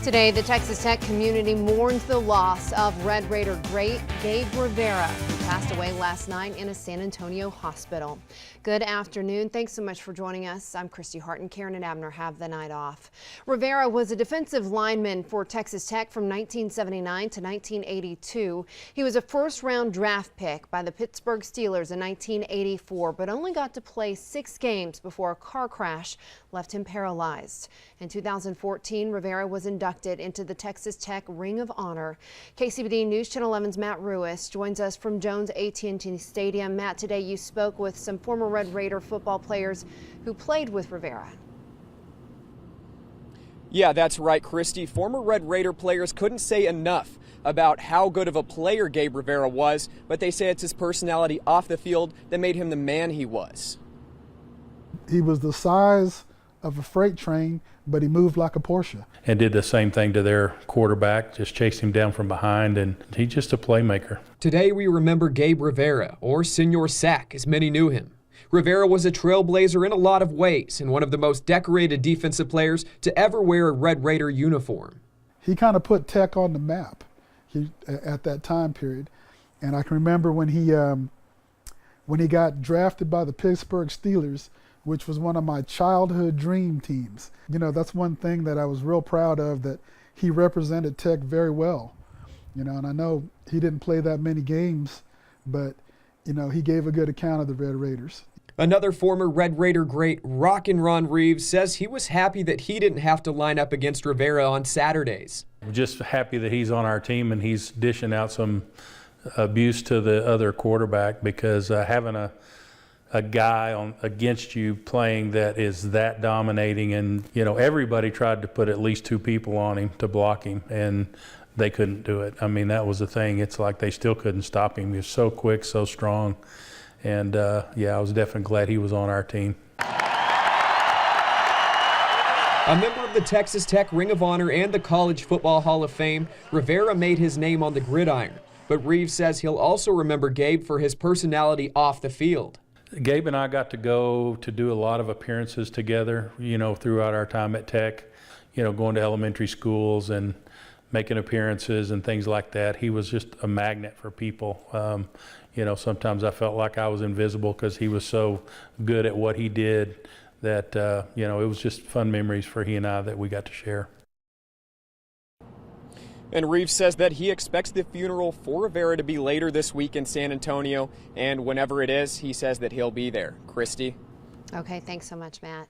Today, the Texas Tech community mourns the loss of Red Raider great Gabe Rivera, who passed away last night in a San Antonio hospital. Good afternoon. Thanks so much for joining us. I'm Christy Harton. Karen and Abner have the night off. Rivera was a defensive lineman for Texas Tech from 1979 to 1982. He was a first-round draft pick by the Pittsburgh Steelers in 1984, but only got to play 6 games before a car crash left him paralyzed. In 2014, Rivera was inducted into the Texas Tech Ring of Honor. KCBD News Channel 11's Matt Ruiz joins us from Jones AT&T Stadium. Matt, today you spoke with some former Red Raider football players who played with Rivera. Yeah, that's right, Christy. Former Red Raider players couldn't say enough about how good of a player Gabe Rivera was, but they say it's his personality off the field that made him the man he was. He was the size of a freight train, but he moved like a Porsche. And did the same thing to their quarterback, just chased him down from behind, and he's just a playmaker. Today we remember Gabe Rivera, or Senor Sack as many knew him. Rivera was a trailblazer in a lot of ways and one of the most decorated defensive players to ever wear a Red Raider uniform. He kind of put Tech on the map at that time period. And I can remember when he got drafted by the Pittsburgh Steelers, which was one of my childhood dream teams. You know, that's one thing that I was real proud of, that he represented Tech very well. You know, and I know he didn't play that many games, but, you know, he gave a good account of the Red Raiders. Another former Red Raider great, Rockin' Ron Reeves, says he was happy that he didn't have to line up against Rivera on Saturdays. I'm just happy that he's on our team and he's dishing out some abuse to the other quarterback, because having a guy against you playing that is that dominating, and you know, everybody tried to put at least 2 people on him to block him, and they couldn't do it. I mean, that was the thing. It's like they still couldn't stop him. He was so quick, so strong, and yeah, I was definitely glad he was on our team. A member of the Texas Tech Ring of Honor and the College Football Hall of Fame, Rivera made his name on the gridiron, but Reeves says he'll also remember Gabe for his personality off the field. Gabe and I got to go to do a lot of appearances together, you know, throughout our time at Tech, you know, going to elementary schools and making appearances and things like that. He was just a magnet for people. You know, sometimes I felt like I was invisible because he was so good at what he did that, you know, it was just fun memories for he and I that we got to share. And Reeves says that he expects the funeral for Rivera to be later this week in San Antonio, and whenever it is, he says that he'll be there. Christy? Okay, thanks so much, Matt.